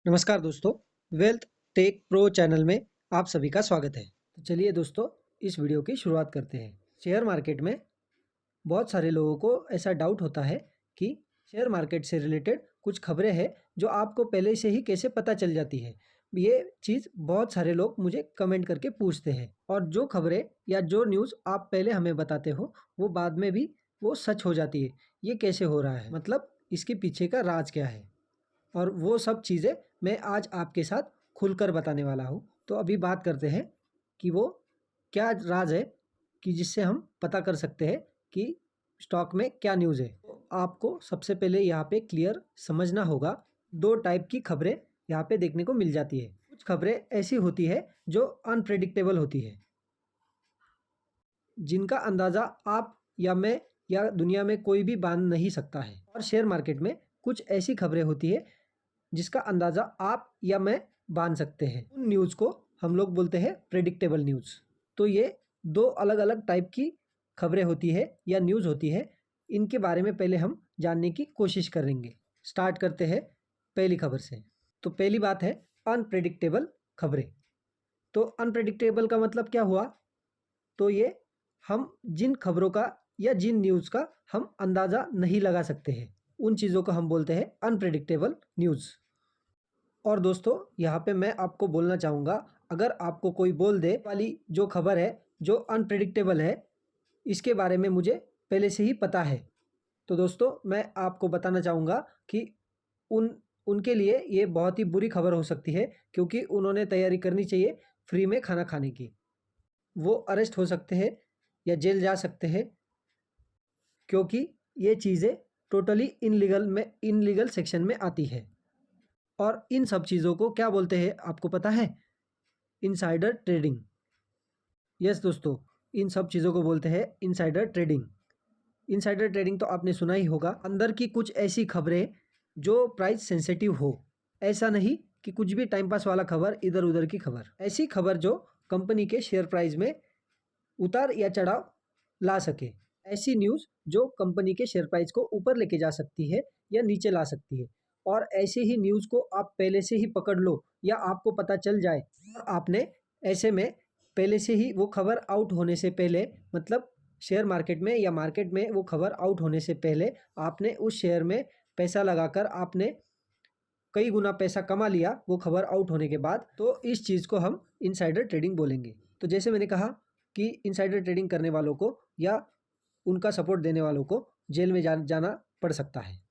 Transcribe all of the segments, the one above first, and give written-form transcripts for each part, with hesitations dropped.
नमस्कार दोस्तों, wealth take pro channel में आप सभी का स्वागत है। तो चलिए दोस्तों, इस वीडियो की शुरुआत करते हैं। शेयर मार्केट में बहुत सारे लोगों को ऐसा डाउट होता है कि शेयर मार्केट से रिलेटेड कुछ खबरें हैं जो आपको पहले से ही कैसे पता चल जाती है। ये चीज़ बहुत सारे लोग मुझे कमेंट करके पूछते हैं, और जो खबरें या जो न्यूज़ आप पहले हमें बताते हो वो बाद में भी वो सच हो जाती है। ये कैसे हो रहा है, मतलब इसके पीछे का राज क्या है, और वो सब चीज़ें मैं आज आपके साथ खुलकर बताने वाला हूँ। तो अभी बात करते हैं कि वो क्या राज है कि जिससे हम पता कर सकते हैं कि स्टॉक में क्या न्यूज़ है। तो आपको सबसे पहले यहाँ पे क्लियर समझना होगा, दो टाइप की खबरें यहाँ पे देखने को मिल जाती है। कुछ खबरें ऐसी होती है जो अनप्रेडिक्टेबल होती है, जिनका अंदाज़ा आप या मैं या दुनिया में कोई भी बांध नहीं सकता है। और शेयर मार्केट में कुछ ऐसी खबरें होती है जिसका अंदाज़ा आप या मैं बांध सकते हैं। उन न्यूज़ को हम लोग बोलते हैं प्रेडिक्टेबल न्यूज़। तो ये दो अलग अलग टाइप की खबरें होती है या न्यूज़ होती है। इनके बारे में पहले हम जानने की कोशिश करेंगे। स्टार्ट करते हैं पहली खबर से। तो पहली बात है अनप्रेडिक्टेबल खबरें। तो अनप्रेडिक्टेबल का मतलब क्या हुआ? तो ये हम जिन खबरों का या जिन न्यूज़ का हम अंदाज़ा नहीं लगा सकते हैं, उन चीज़ों को हम बोलते हैं अनप्रेडिक्टेबल न्यूज़। और दोस्तों, यहाँ पे मैं आपको बोलना चाहूँगा, अगर आपको कोई बोल दे वाली जो खबर है जो अनप्रिडिक्टेबल है, इसके बारे में मुझे पहले से ही पता है, तो दोस्तों मैं आपको बताना चाहूँगा कि उनके लिए ये बहुत ही बुरी खबर हो सकती है, क्योंकि उन्होंने तैयारी करनी चाहिए फ्री में खाना खाने की। वो अरेस्ट हो सकते हैं या जेल जा सकते हैं, क्योंकि ये चीज़ें टोटली इनलीगल सेक्शन में आती है। और इन सब चीज़ों को क्या बोलते हैं आपको पता है? Insider trading. यस दोस्तों, इन सब चीज़ों को बोलते हैं इनसाइडर ट्रेडिंग। इनसाइडर ट्रेडिंग तो आपने सुना ही होगा। अंदर की कुछ ऐसी खबरें जो प्राइस सेंसिटिव हो। ऐसा नहीं कि कुछ भी टाइम पास वाला खबर, इधर उधर की खबर। ऐसी खबर जो कंपनी के शेयर प्राइस में उतार या चढ़ाव ला सके। ऐसी न्यूज़ जो कंपनी के शेयर प्राइस को ऊपर लेके जा सकती है या नीचे ला सकती है। और ऐसे ही न्यूज़ को आप पहले से ही पकड़ लो या आपको पता चल जाए, और आपने ऐसे में पहले से ही वो खबर आउट होने से पहले, मतलब शेयर मार्केट में या मार्केट में वो खबर आउट होने से पहले आपने उस शेयर में पैसा लगाकर आपने कई गुना पैसा कमा लिया वो खबर आउट होने के बाद, तो इस चीज़ को हम इनसाइडर ट्रेडिंग बोलेंगे। तो जैसे मैंने कहा कि इनसाइडर ट्रेडिंग करने वालों को या उनका सपोर्ट देने वालों को जेल में जाना पड़ सकता है,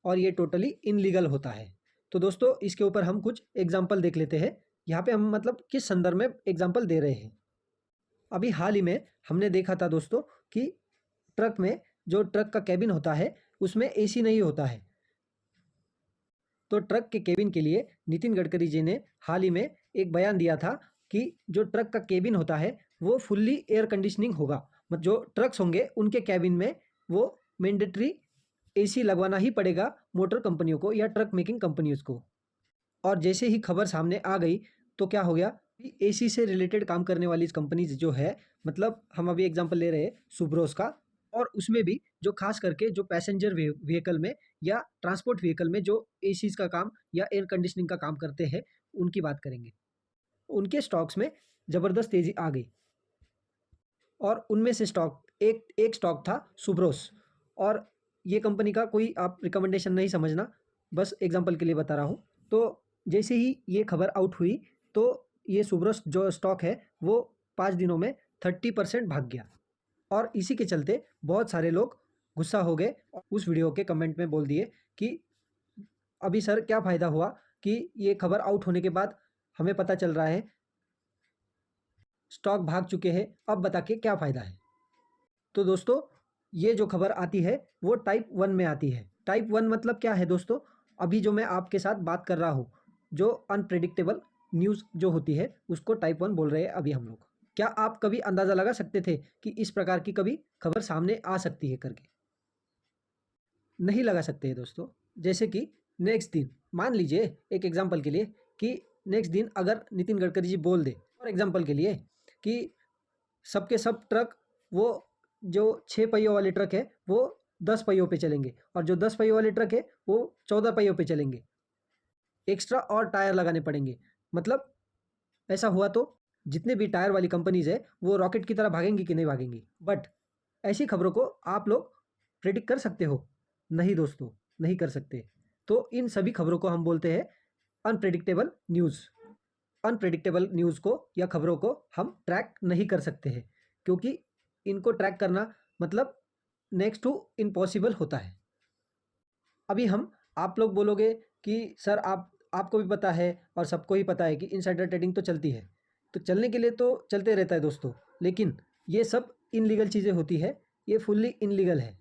और ये टोटली इनलीगल होता है। तो दोस्तों, इसके ऊपर हम कुछ एग्जाम्पल देख लेते हैं। यहाँ पे हम मतलब किस संदर्भ में एग्जाम्पल दे रहे हैं। अभी हाल ही में हमने देखा था दोस्तों कि ट्रक में, जो ट्रक का कैबिन होता है उसमें एसी नहीं होता है। तो ट्रक के केबिन के लिए नितिन गडकरी जी ने हाल ही में एक बयान दिया था कि जो ट्रक का केबिन होता है वो फुल्ली एयर कंडीशनिंग होगा। मतलब जो ट्रक्स होंगे उनके केबिन में वो मैंडेटरी एसी लगवाना ही पड़ेगा मोटर कंपनियों को या ट्रक मेकिंग कंपनियों को। और जैसे ही खबर सामने आ गई तो क्या हो गया कि एसी से रिलेटेड काम करने वाली कंपनीज जो है, मतलब हम अभी एग्जांपल ले रहे हैं सुब्रोस का, और उसमें भी जो खास करके जो पैसेंजर व्हीकल में या ट्रांसपोर्ट व्हीकल में जो एसीज का काम या एयर कंडीशनिंग का काम करते हैं, उनकी बात करेंगे। उनके स्टॉक्स में ज़बरदस्त तेज़ी आ गई, और उनमें से स्टॉक एक एक स्टॉक था सुब्रोस। और ये कंपनी का कोई आप रिकमेंडेशन नहीं समझना, बस एग्जांपल के लिए बता रहा हूँ। तो जैसे ही ये खबर आउट हुई तो ये सुब्रोस जो स्टॉक है वो 5 दिनों में 30% भाग गया। और इसी के चलते बहुत सारे लोग गुस्सा हो गए और उस वीडियो के कमेंट में बोल दिए कि अभी सर क्या फ़ायदा हुआ कि ये खबर आउट होने के बाद हमें पता चल रहा है स्टॉक भाग चुके हैं, अब बता के क्या फ़ायदा है। तो दोस्तों, ये जो खबर आती है वो टाइप 1 में आती है। टाइप 1 मतलब क्या है दोस्तों? अभी जो मैं आपके साथ बात कर रहा हूँ, जो अनप्रेडिक्टेबल न्यूज़ जो होती है उसको टाइप 1 बोल रहे हैं अभी हम लोग। क्या आप कभी अंदाज़ा लगा सकते थे कि इस प्रकार की कभी खबर सामने आ सकती है करके? नहीं लगा सकते हैं दोस्तों। जैसे कि नेक्स्ट दिन, मान लीजिए एक एग्जांपल के लिए कि नेक्स्ट दिन अगर नितिन गडकरी जी बोल दे, फॉर एग्जांपल के लिए, कि सबके सब ट्रक, वो जो 6 पहियों वाले ट्रक है वो 10 पहियों पे चलेंगे, और जो 10 पहियों वाले ट्रक है वो 14 पहियों पे चलेंगे। एक्स्ट्रा और टायर लगाने पड़ेंगे। मतलब ऐसा हुआ तो जितने भी टायर वाली कंपनीज़ है वो रॉकेट की तरह भागेंगी कि नहीं भागेंगी। बट ऐसी खबरों को आप लोग प्रेडिक्ट कर सकते हो? नहीं दोस्तों, नहीं कर सकते। तो इन सभी खबरों को हम बोलते हैं अनप्रेडिक्टेबल न्यूज़। अनप्रेडिक्टेबल न्यूज़ को या खबरों को हम ट्रैक नहीं कर सकते हैं, क्योंकि इनको ट्रैक करना मतलब नेक्स्ट टू इम्पॉसिबल होता है। अभी हम आप लोग बोलोगे कि सर आपको भी पता है और सबको ही पता है कि इनसाइडर ट्रेडिंग तो चलती है। तो चलने के लिए तो चलते रहता है दोस्तों, लेकिन ये सब इनलीगल चीज़ें होती है, ये फुल्ली इनलीगल है।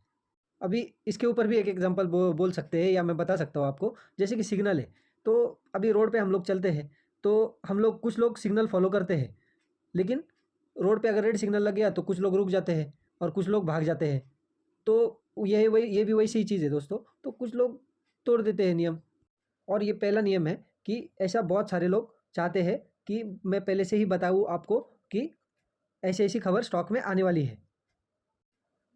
अभी इसके ऊपर भी एक एग्जांपल बोल सकते हैं या मैं बता सकता हूँ आपको, जैसे कि सिग्नल है। तो अभी रोड पे हम लोग चलते हैं, तो हम लोग कुछ लोग सिग्नल फॉलो करते हैं, लेकिन रोड पे अगर रेड सिग्नल लग गया तो कुछ लोग रुक जाते हैं और कुछ लोग भाग जाते हैं। तो ये भी वैसी ही चीज़ है दोस्तों। तो कुछ लोग तोड़ देते हैं नियम, और ये पहला नियम है कि ऐसा बहुत सारे लोग चाहते हैं कि मैं पहले से ही बताऊँ आपको कि ऐसी-ऐसी खबर स्टॉक में आने वाली है।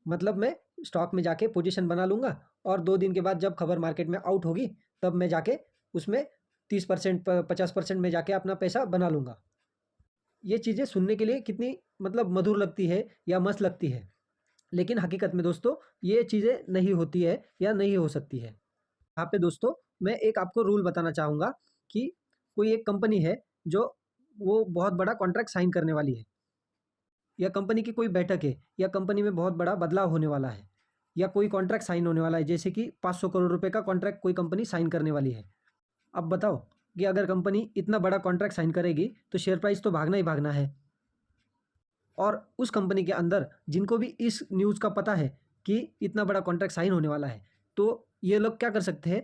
मतलब मैं स्टॉक में जाके पोजीशन बना लूँगा और 2 दिन के बाद जब खबर मार्केट में आउट होगी, तब मैं जाके उसमें 30% 50% में जाके अपना पैसा बना लूँगा। ये चीज़ें सुनने के लिए कितनी मतलब मधुर लगती है या मस्त लगती है, लेकिन हकीकत में दोस्तों ये चीज़ें नहीं होती है या नहीं हो सकती है। यहाँ पे दोस्तों मैं एक आपको रूल बताना चाहूँगा कि कोई एक कंपनी है जो वो बहुत बड़ा कॉन्ट्रैक्ट साइन करने वाली है, या कंपनी की कोई बैठक है, या कंपनी में बहुत बड़ा बदलाव होने वाला है, या कोई कॉन्ट्रैक्ट साइन होने वाला है, जैसे कि 500 करोड़ रुपए का कॉन्ट्रैक्ट कोई कंपनी साइन करने वाली है। अब बताओ कि अगर कंपनी इतना बड़ा कॉन्ट्रैक्ट साइन करेगी तो शेयर प्राइस तो भागना ही भागना है। और उस कंपनी के अंदर जिनको भी इस न्यूज़ का पता है कि इतना बड़ा कॉन्ट्रैक्ट साइन होने वाला है, तो ये लोग क्या कर सकते हैं,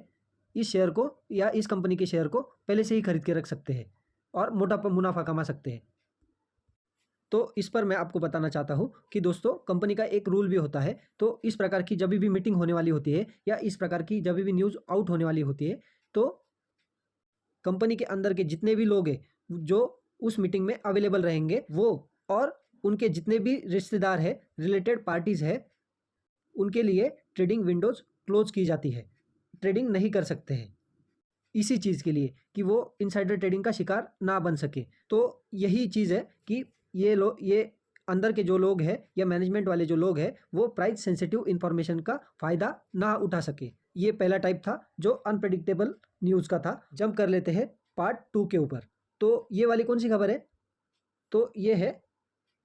इस शेयर को या इस कंपनी के शेयर को पहले से ही खरीद के रख सकते हैं और मोटा मुनाफा कमा सकते हैं। तो इस पर मैं आपको बताना चाहता हूँ कि दोस्तों कंपनी का एक रूल भी होता है। तो इस प्रकार की जब भी मीटिंग होने वाली होती है या इस प्रकार की जब भी न्यूज़ आउट होने वाली होती है, तो कंपनी के अंदर के जितने भी लोग हैं जो उस मीटिंग में अवेलेबल रहेंगे, वो और उनके जितने भी रिश्तेदार हैं, रिलेटेड पार्टीज़ है, उनके लिए ट्रेडिंग विंडोज़ क्लोज की जाती है। ट्रेडिंग नहीं कर सकते हैं, इसी चीज़ के लिए कि वो इनसाइडर ट्रेडिंग का शिकार ना बन सके। तो यही चीज़ है कि ये अंदर के जो लोग हैं या मैनेजमेंट वाले जो लोग हैं, वो प्राइस सेंसिटिव इन्फॉर्मेशन का फ़ायदा ना उठा सके। ये पहला टाइप था जो अनप्रेडिक्टेबल न्यूज़ का था। जंप कर लेते हैं पार्ट 2 के ऊपर। तो ये वाली कौन सी खबर है? तो ये है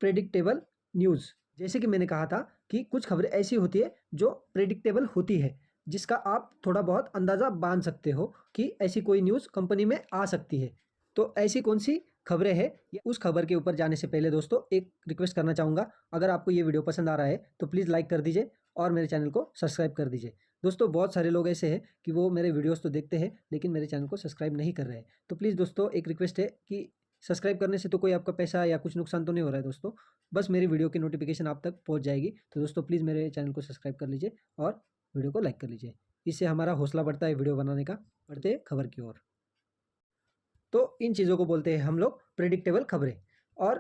प्रेडिक्टेबल न्यूज़। जैसे कि मैंने कहा था कि कुछ खबरें ऐसी होती है जो प्रेडिक्टेबल होती है, जिसका आप थोड़ा बहुत अंदाज़ा बांध सकते हो कि ऐसी कोई न्यूज़ कंपनी में आ सकती है। तो ऐसी कौन सी खबरें हैं, उस खबर के ऊपर जाने से पहले दोस्तों एक रिक्वेस्ट करना चाहूँगा। अगर आपको ये वीडियो पसंद आ रहा है तो प्लीज़ लाइक कर दीजिए और मेरे चैनल को सब्सक्राइब कर दीजिए। दोस्तों बहुत सारे लोग ऐसे हैं कि वो मेरे वीडियोस तो देखते हैं लेकिन मेरे चैनल को सब्सक्राइब नहीं कर रहे हैं। तो प्लीज़ दोस्तों एक रिक्वेस्ट है कि सब्सक्राइब करने से तो कोई आपका पैसा या कुछ नुकसान तो नहीं हो रहा है दोस्तों। बस मेरी वीडियो की नोटिफिकेशन आप तक पहुंच जाएगी। तो दोस्तों प्लीज़ मेरे चैनल को सब्सक्राइब कर लीजिए और वीडियो को लाइक कर लीजिए। इससे हमारा हौसला बढ़ता है वीडियो बनाने का। बढ़ते हैं खबर की ओर। तो इन चीज़ों को बोलते हैं हम लोग प्रेडिक्टेबल खबरें। और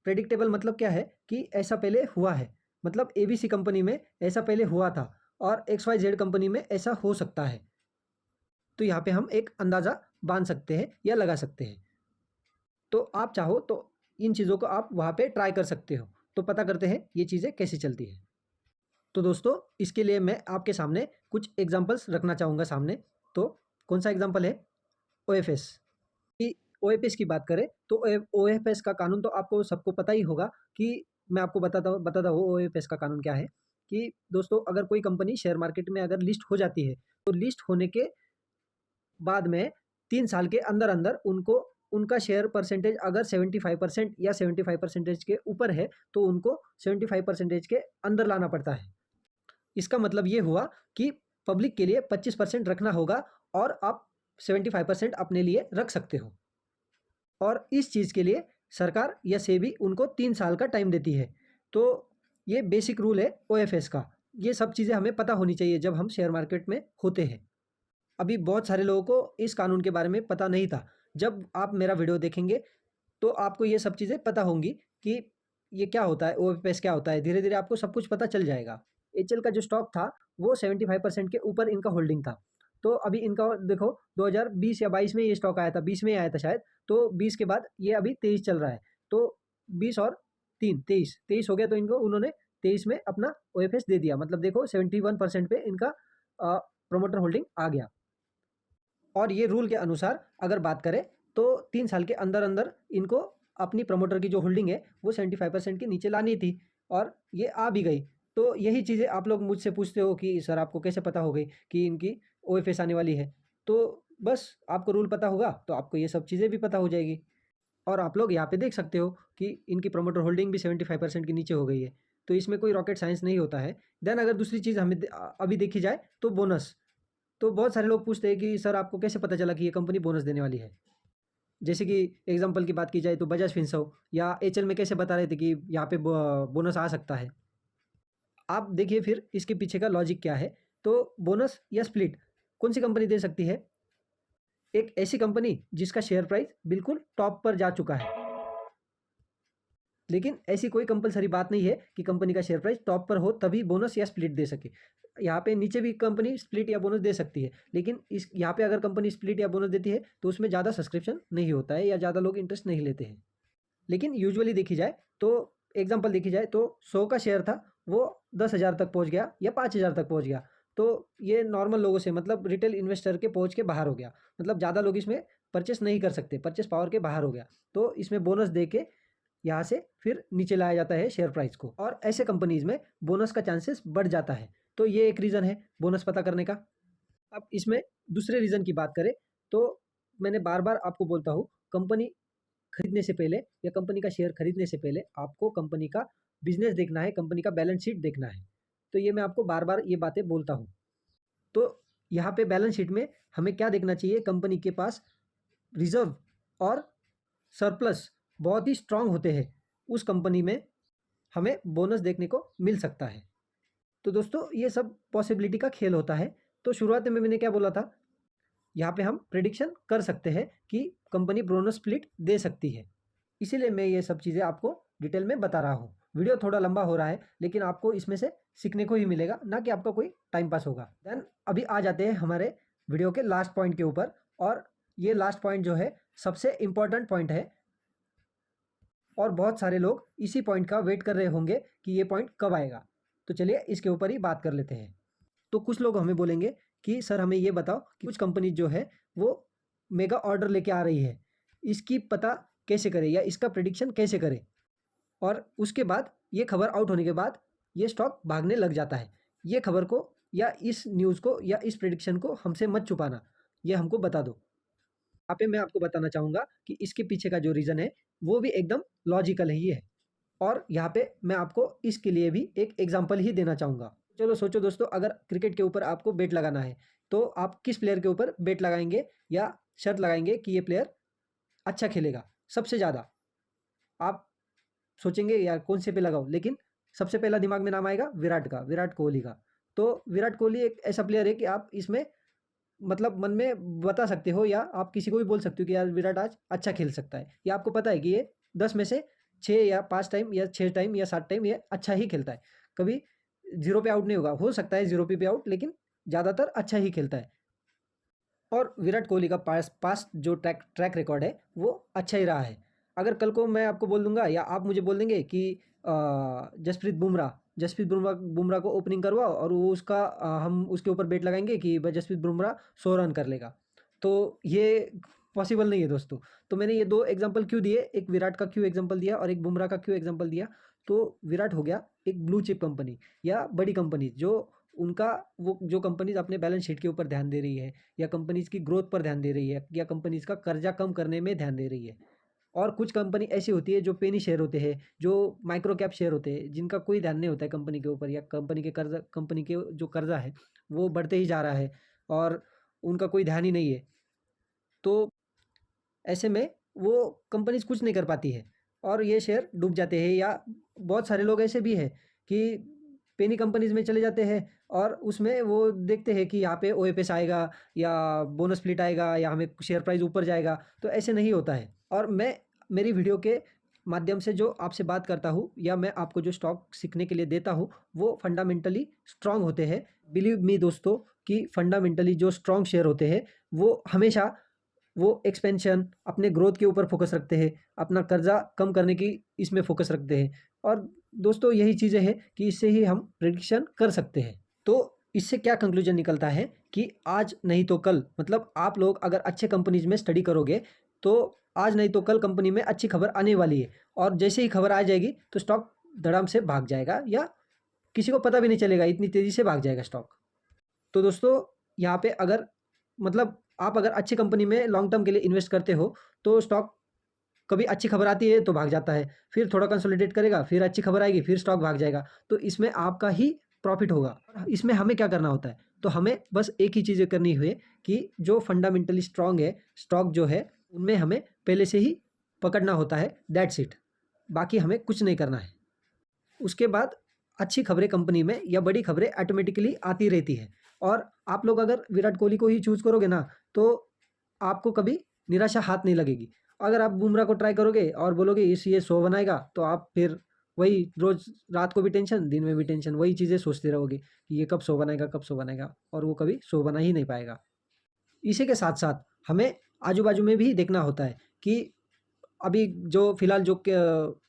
प्रेडिक्टेबल मतलब क्या है कि ऐसा पहले हुआ है। मतलब एबीसी कंपनी में ऐसा पहले हुआ था और XYZ कंपनी में ऐसा हो सकता है। तो यहाँ पे हम एक अंदाज़ा बांध सकते हैं या लगा सकते हैं। तो आप चाहो तो इन चीज़ों को आप वहाँ पे ट्राई कर सकते हो। तो पता करते हैं ये चीज़ें कैसे चलती है। तो दोस्तों इसके लिए मैं आपके सामने कुछ एग्जांपल्स रखना चाहूँगा सामने। तो कौन सा एग्जांपल है? ओएफएस कि ओएफएस की बात करें तो ओएफएस का कानून तो आपको सबको पता ही होगा कि मैं आपको बताता हूँ ओएफएस का कानून क्या है। कि दोस्तों अगर कोई कंपनी शेयर मार्केट में अगर लिस्ट हो जाती है, तो लिस्ट होने के बाद में 3 साल के अंदर-अंदर उनको उनका शेयर परसेंटेज अगर 75% या 75% के ऊपर है, तो उनको 75% के अंदर लाना पड़ता है। इसका मतलब ये हुआ कि पब्लिक के लिए 25% रखना होगा और आप 75% अपने लिए रख सकते हो। और इस चीज़ के लिए सरकार या सेबी उनको 3 साल का टाइम देती है। तो ये बेसिक रूल है ओएफएस का। ये सब चीज़ें हमें पता होनी चाहिए जब हम शेयर मार्केट में होते हैं। अभी बहुत सारे लोगों को इस कानून के बारे में पता नहीं था। जब आप मेरा वीडियो देखेंगे तो आपको ये सब चीज़ें पता होंगी कि ये क्या होता है, ओएफएस क्या होता है। धीरे-धीरे आपको सब कुछ पता चल जाएगा। एचएल का जो स्टॉक था वो 75% के ऊपर इनका होल्डिंग था। तो अभी इनका देखो 2020 या 22 में ये स्टॉक आया था, 20 में आया था शायद, तो 20 के बाद ये अभी 23 चल रहा है, तो 20 और 3 23 हो गया, तो इनको उन्होंने 23 में अपना ओएफएस दे दिया, मतलब देखो 71% पे इनका प्रोमोटर होल्डिंग आ गया। और ये रूल के अनुसार अगर बात करें तो 3 साल के अंदर अंदर इनको अपनी प्रमोटर की जो होल्डिंग है वो 75% के नीचे लानी थी, और ये आ भी गई। तो यही चीज़ें आप लोग मुझसे पूछते हो कि सर आपको कैसे पता हो गई कि इनकी ओएफएस आने वाली है, तो बस आपको रूल पता होगा तो आपको ये सब चीज़ें भी पता हो जाएगी। और आप लोग यहाँ पे देख सकते हो कि इनकी प्रमोटर होल्डिंग भी 75% के नीचे हो गई है, तो इसमें कोई रॉकेट साइंस नहीं होता है। देन अगर दूसरी चीज़ हमें अभी देखी जाए तो बोनस, तो बहुत सारे लोग पूछते हैं कि सर आपको कैसे पता चला कि ये कंपनी बोनस देने वाली है। जैसे कि एग्जांपल की बात की जाए तो बजाज फिनसर्व या एचएल में कैसे बता रहे थे कि यहाँ पे बोनस आ सकता है। आप देखिए फिर इसके पीछे का लॉजिक क्या है। तो बोनस या स्प्लिट कौन सी कंपनी दे सकती है? एक ऐसी कंपनी जिसका शेयर प्राइस बिल्कुल टॉप पर जा चुका है। लेकिन ऐसी कोई कंपलसरी बात नहीं है कि कंपनी का शेयर प्राइस टॉप पर हो तभी बोनस या स्प्लिट दे सके। यहाँ पे नीचे भी कंपनी स्प्लिट या बोनस दे सकती है, लेकिन इस यहाँ पे अगर कंपनी स्प्लिट या बोनस देती है तो उसमें ज़्यादा सब्सक्रिप्शन नहीं होता है या ज़्यादा लोग इंटरेस्ट नहीं लेते हैं। लेकिन यूजुअली देखी जाए तो एग्जांपल देखी जाए तो 100 का शेयर था, वो 10,000 तक पहुँच गया या 5,000 तक पहुँच गया, तो ये नॉर्मल लोगों से मतलब रिटेल इन्वेस्टर के पहुँच के बाहर हो गया, मतलब ज़्यादा लोग इसमें परचेस नहीं कर सकते, परचेस पावर के बाहर हो गया। तो इसमें बोनस दे के यहाँ से फिर नीचे लाया जाता है शेयर प्राइस को, और ऐसे कंपनीज में बोनस का चांसेस बढ़ जाता है। तो ये एक रीज़न है बोनस पता करने का। अब इसमें दूसरे रीज़न की बात करें तो मैंने बार बार आपको बोलता हूँ, कंपनी खरीदने से पहले या कंपनी का शेयर खरीदने से पहले आपको कंपनी का बिजनेस देखना है, कंपनी का बैलेंस शीट देखना है। तो ये मैं आपको बार बार ये बातें बोलता हूँ। तो यहाँ पे बैलेंस शीट में हमें क्या देखना चाहिए? कंपनी के पास रिजर्व और सरप्लस बहुत ही स्ट्रांग होते हैं, उस कंपनी में हमें बोनस देखने को मिल सकता है। तो दोस्तों ये सब पॉसिबिलिटी का खेल होता है। तो शुरुआत में मैंने क्या बोला था, यहाँ पे हम प्रिडिक्शन कर सकते हैं कि कंपनी बोनस स्प्लिट दे सकती है, इसीलिए मैं ये सब चीज़ें आपको डिटेल में बता रहा हूँ। वीडियो थोड़ा लंबा हो रहा है लेकिन आपको इसमें से सीखने को ही मिलेगा, ना कि आपका कोई टाइम पास होगा। देन अभी आ जाते हैं हमारे वीडियो के लास्ट पॉइंट के ऊपर, और ये लास्ट पॉइंट जो है सबसे इम्पॉर्टेंट पॉइंट है, और बहुत सारे लोग इसी पॉइंट का वेट कर रहे होंगे कि ये पॉइंट कब आएगा। तो चलिए इसके ऊपर ही बात कर लेते हैं। तो कुछ लोग हमें बोलेंगे कि सर हमें ये बताओ कि कुछ कंपनी जो है वो मेगा ऑर्डर लेके आ रही है, इसकी पता कैसे करें या इसका प्रिडिक्शन कैसे करें? और उसके बाद ये खबर आउट होने के बाद ये स्टॉक भागने लग जाता है। ये खबर को या इस न्यूज़ को या इस प्रिडिक्शन को हमसे मत छुपाना, ये हमको बता दो। यहाँ पे मैं आपको बताना चाहूँगा कि इसके पीछे का जो रीज़न है वो भी एकदम लॉजिकल ही है, और यहाँ पे मैं आपको इसके लिए भी एक एग्जांपल ही देना चाहूँगा। चलो सोचो दोस्तों, अगर क्रिकेट के ऊपर आपको बेट लगाना है तो आप किस प्लेयर के ऊपर बेट लगाएंगे या शर्त लगाएंगे कि ये प्लेयर अच्छा खेलेगा सबसे ज़्यादा? आप सोचेंगे यार कौन से पे लगाओ, लेकिन सबसे पहला दिमाग में नाम आएगा विराट का, विराट कोहली का। तो विराट कोहली एक ऐसा प्लेयर है कि आप इसमें मतलब मन में बता सकते हो या आप किसी को भी बोल सकते हो कि यार विराट आज अच्छा खेल सकता है, या आपको पता है कि ये 10 में से 6 या 5 टाइम या 6 टाइम या 7 टाइम ये अच्छा ही खेलता है, कभी 0 पे आउट नहीं होगा, हो सकता है 0 पे भी आउट, लेकिन ज़्यादातर अच्छा ही खेलता है। और विराट कोहली का पास जो ट्रैक रिकॉर्ड है वो अच्छा ही रहा है। अगर कल को मैं आपको बोल दूंगा या आप मुझे बोल देंगे कि जसप्रीत बुमराह बुमराह को ओपनिंग करवाओ और वो उसका हम उसके ऊपर बेट लगाएंगे कि भाई जसप्रीत बुमराह 100 रन कर लेगा, तो ये पॉसिबल नहीं है दोस्तों। तो मैंने ये दो एग्जांपल क्यों दिए, एक विराट का क्यों एग्जांपल दिया और एक बुमराह का क्यों एग्जांपल दिया? तो विराट हो गया एक ब्लू चिप कंपनी या बड़ी कंपनी, जो उनका वो जो कंपनीज अपने बैलेंस शीट के ऊपर ध्यान दे रही है या कंपनीज की ग्रोथ पर ध्यान दे रही है या कंपनीज का कर्जा कम करने में ध्यान दे रही है। और कुछ कंपनी ऐसी होती है जो पेनी शेयर होते हैं, जो माइक्रो कैप शेयर होते हैं, जिनका कोई ध्यान नहीं होता है कंपनी के ऊपर, या कंपनी के जो कर्जा है वो बढ़ते ही जा रहा है और उनका कोई ध्यान ही नहीं है। तो ऐसे में वो कंपनीज कुछ नहीं कर पाती है और ये शेयर डूब जाते हैं। या बहुत सारे लोग ऐसे भी हैं कि पेनी कंपनीज में चले जाते हैं और उसमें वो देखते हैं कि यहाँ पे ओएफएस आएगा या बोनस स्प्लिट आएगा या हमें शेयर प्राइस ऊपर जाएगा, तो ऐसे नहीं होता है। और मैं मेरी वीडियो के माध्यम से जो आपसे बात करता हूँ या मैं आपको जो स्टॉक सीखने के लिए देता हूँ वो फंडामेंटली स्ट्रांग होते हैं। बिलीव मी दोस्तों कि फंडामेंटली जो स्ट्रॉन्ग शेयर होते हैं वो हमेशा वो एक्सपेंशन, अपने ग्रोथ के ऊपर फोकस रखते हैं, अपना कर्जा कम करने की इसमें फोकस रखते हैं। और दोस्तों यही चीज़ें हैं कि इससे ही हम प्रेडिक्शन कर सकते हैं। तो इससे क्या कंक्लूजन निकलता है कि आज नहीं तो कल, मतलब आप लोग अगर अच्छे कंपनीज में स्टडी करोगे तो आज नहीं तो कल कंपनी में अच्छी खबर आने वाली है, और जैसे ही खबर आ जाएगी तो स्टॉक धड़ाम से भाग जाएगा, या किसी को पता भी नहीं चलेगा, इतनी तेज़ी से भाग जाएगा स्टॉक। तो दोस्तों यहाँ पे अगर मतलब आप अगर अच्छी कंपनी में लॉन्ग टर्म के लिए इन्वेस्ट करते हो तो स्टॉक कभी अच्छी खबर आती है तो भाग जाता है, फिर थोड़ा कंसोलिडेट करेगा, फिर अच्छी खबर आएगी, फिर स्टॉक भाग जाएगा, तो इसमें आपका ही प्रॉफिट होगा। इसमें हमें क्या करना होता है, तो हमें बस एक ही चीज़ें करनी हुई कि जो फंडामेंटली स्ट्रांग है स्टॉक जो है उनमें हमें पहले से ही पकड़ना होता है, दैट्स इट। बाकी हमें कुछ नहीं करना है। उसके बाद अच्छी खबरें कंपनी में या बड़ी खबरें ऑटोमेटिकली आती रहती है, और आप लोग अगर विराट कोहली को ही चूज़ करोगे ना तो आपको कभी निराशा हाथ नहीं लगेगी। अगर आप बुमराह को ट्राई करोगे और बोलोगे इस ये 100 बनाएगा, तो आप फिर वही रोज़ रात को भी टेंशन, दिन में भी टेंशन, वही चीज़ें सोचते रहोगे कि ये कब 100 बनाएगा, कब 100 बनाएगा, और वो कभी 100 बना ही नहीं पाएगा। इसी के साथ-साथ हमें आजू-बाजू में भी देखना होता है कि अभी जो फ़िलहाल जो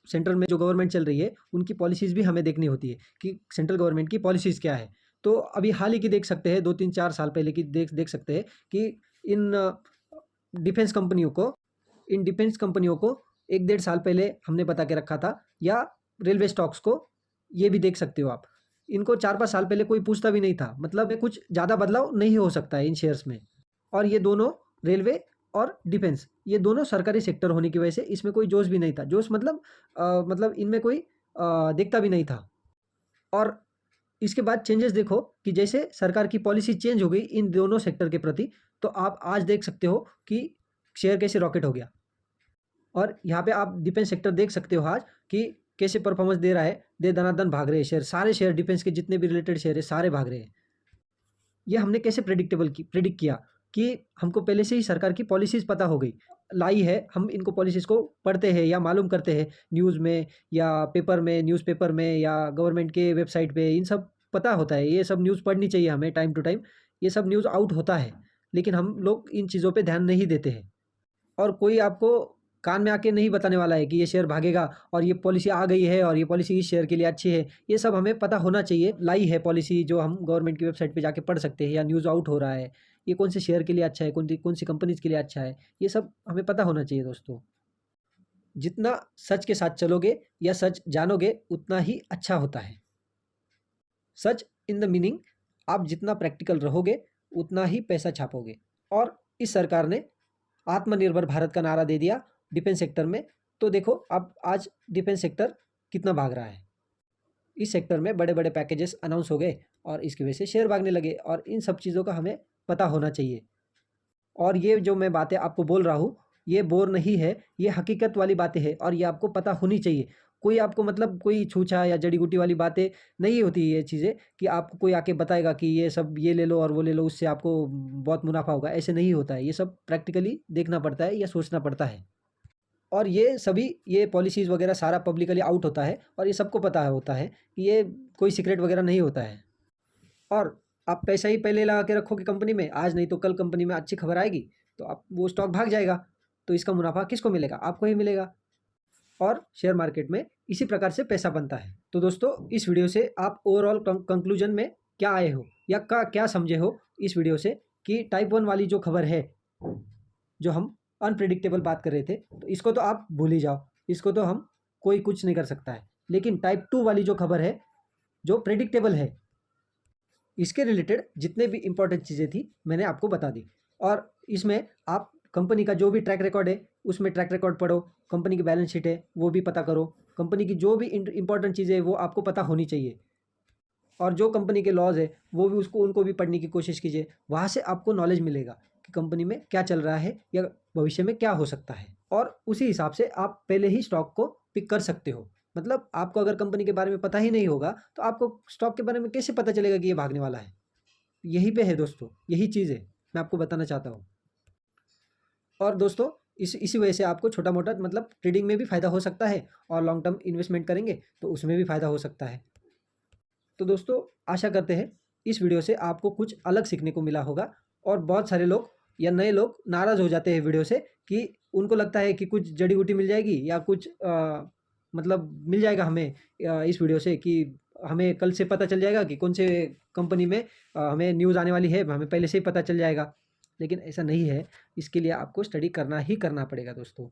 सेंट्रल में जो गवर्नमेंट चल रही है, उनकी पॉलिसीज़ भी हमें देखनी होती है कि सेंट्रल गवर्नमेंट की पॉलिसीज़ क्या है। तो अभी हाल ही की देख सकते हैं, 2-3-4 साल पहले की देख देख सकते हैं कि इन डिफेंस कंपनियों को इन डिफेंस कंपनियों को 1 डेढ़ साल पहले हमने बता के रखा था, या रेलवे स्टॉक्स को ये भी देख सकते हो आप। इनको 4-5 साल पहले कोई पूछता भी नहीं था, मतलब कुछ ज़्यादा बदलाव नहीं हो सकता है इन शेयर्स में। और ये दोनों रेलवे और डिफेंस, ये दोनों सरकारी सेक्टर होने की वजह से इसमें कोई जोश भी नहीं था। जोश मतलब मतलब इनमें कोई दिखता भी नहीं था। और इसके बाद चेंजेस देखो कि जैसे सरकार की पॉलिसी चेंज हो गई इन दोनों सेक्टर के प्रति, तो आप आज देख सकते हो कि शेयर कैसे रॉकेट हो गया। और यहाँ पे आप डिफेंस सेक्टर देख सकते हो आज कि कैसे परफॉर्मेंस दे रहा है, दे दनादन भाग रहे हैं शेयर, सारे शेयर डिफेंस के जितने भी रिलेटेड शेयर है सारे भाग रहे हैं। ये हमने कैसे प्रेडिक्ट किया कि हमको पहले से ही सरकार की पॉलिसीज़ पता हो गई, लाई है, हम इनको पॉलिसीज़ को पढ़ते हैं या मालूम करते हैं न्यूज़ में या पेपर में, न्यूज़पेपर में या गवर्नमेंट के वेबसाइट पे, इन सब पता होता है। ये सब न्यूज़ पढ़नी चाहिए हमें टाइम टू टाइम, ये सब न्यूज़ आउट होता है, लेकिन हम लोग इन चीज़ों पे ध्यान नहीं देते हैं। और कोई आपको कान में आके नहीं बताने वाला है कि ये शेयर भागेगा और ये पॉलिसी आ गई है और ये पॉलिसी इस शेयर के लिए अच्छी है। ये सब हमें पता होना चाहिए, लाई है पॉलिसी जो हम गवर्नमेंट की वेबसाइट पे जाके पढ़ सकते हैं, या न्यूज़ आउट हो रहा है, ये कौन से शेयर के लिए अच्छा है, कौन सी कंपनीज़ के लिए अच्छा है, ये सब हमें पता होना चाहिए दोस्तों। जितना सच के साथ चलोगे या सच जानोगे उतना ही अच्छा होता है। सच इन द मीनिंग, आप जितना प्रैक्टिकल रहोगे उतना ही पैसा छापोगे। और इस सरकार ने आत्मनिर्भर भारत का नारा दे दिया डिफेंस सेक्टर में, तो देखो अब आज डिफेंस सेक्टर कितना भाग रहा है। इस सेक्टर में बड़े बड़े पैकेजेस अनाउंस हो गए और इसकी वजह से शेयर भागने लगे, और इन सब चीज़ों का हमें पता होना चाहिए। और ये जो मैं बातें आपको बोल रहा हूँ ये बोर नहीं है, ये हकीकत वाली बातें हैं और ये आपको पता होनी चाहिए। कोई आपको मतलब कोई छूछा या जड़ी बूटी वाली बातें नहीं होती ये चीज़ें कि आपको कोई आके बताएगा कि ये सब ये ले लो और वो ले लो, उससे आपको बहुत मुनाफा होगा, ऐसे नहीं होता है। ये सब प्रैक्टिकली देखना पड़ता है या सोचना पड़ता है। और ये पॉलिसीज़ वगैरह सारा पब्लिकली आउट होता है और ये सबको पता होता है कि ये कोई सीक्रेट वगैरह नहीं होता है। और आप पैसा ही पहले लगा के रखोगे कंपनी में, आज नहीं तो कल कंपनी में अच्छी खबर आएगी तो आप वो स्टॉक भाग जाएगा, तो इसका मुनाफा किसको मिलेगा? आपको ही मिलेगा। और शेयर मार्केट में इसी प्रकार से पैसा बनता है। तो दोस्तों इस वीडियो से आप ओवरऑल कंक्लूजन में क्या आए हो या क्या समझे हो इस वीडियो से, कि टाइप 1 वाली जो खबर है, जो हम अनप्रिडिक्टेबल बात कर रहे थे, तो इसको तो आप भूल ही जाओ, इसको तो हम कोई कुछ नहीं कर सकता है। लेकिन टाइप 2 वाली जो खबर है जो प्रिडिक्टेबल है, इसके रिलेटेड जितने भी इंपॉर्टेंट चीज़ें थी मैंने आपको बता दी। और इसमें आप कंपनी का जो भी ट्रैक रिकॉर्ड है उसमें ट्रैक रिकॉर्ड पढ़ो, कंपनी की बैलेंस शीट है वो भी पता करो, कंपनी की जो भी इंपॉर्टेंट चीज़ें हैं वो आपको पता होनी चाहिए। और जो कंपनी के लॉज है वो भी उनको भी पढ़ने की कोशिश कीजिए, वहाँ से आपको नॉलेज मिलेगा कि कंपनी में क्या चल रहा है या भविष्य में क्या हो सकता है, और उसी हिसाब से आप पहले ही स्टॉक को पिक कर सकते हो। मतलब आपको अगर कंपनी के बारे में पता ही नहीं होगा तो आपको स्टॉक के बारे में कैसे पता चलेगा कि ये भागने वाला है? यही पे है दोस्तों, यही चीज़ है मैं आपको बताना चाहता हूँ। और दोस्तों इसी वजह से आपको छोटा मोटा मतलब ट्रेडिंग में भी फ़ायदा हो सकता है, और लॉन्ग टर्म इन्वेस्टमेंट करेंगे तो उसमें भी फ़ायदा हो सकता है। तो दोस्तों आशा करते हैं इस वीडियो से आपको कुछ अलग सीखने को मिला होगा। और बहुत सारे लोग या नए लोग नाराज़ हो जाते हैं वीडियो से कि उनको लगता है कि कुछ जड़ी बूटी मिल जाएगी या कुछ मतलब मिल जाएगा हमें इस वीडियो से कि हमें कल से पता चल जाएगा कि कौन से कंपनी में हमें न्यूज़ आने वाली है, हमें पहले से ही पता चल जाएगा। लेकिन ऐसा नहीं है, इसके लिए आपको स्टडी करना ही करना पड़ेगा दोस्तों।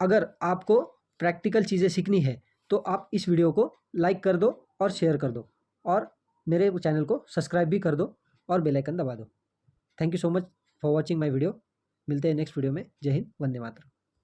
अगर आपको प्रैक्टिकल चीज़ें सीखनी है तो आप इस वीडियो को लाइक कर दो और शेयर कर दो और मेरे चैनल को सब्सक्राइब भी कर दो और बेल आइकन दबा दो। Thank you so much for watching my video. मिलते हैं नेक्स्ट वीडियो में। जय हिंद, वंदे मातरम।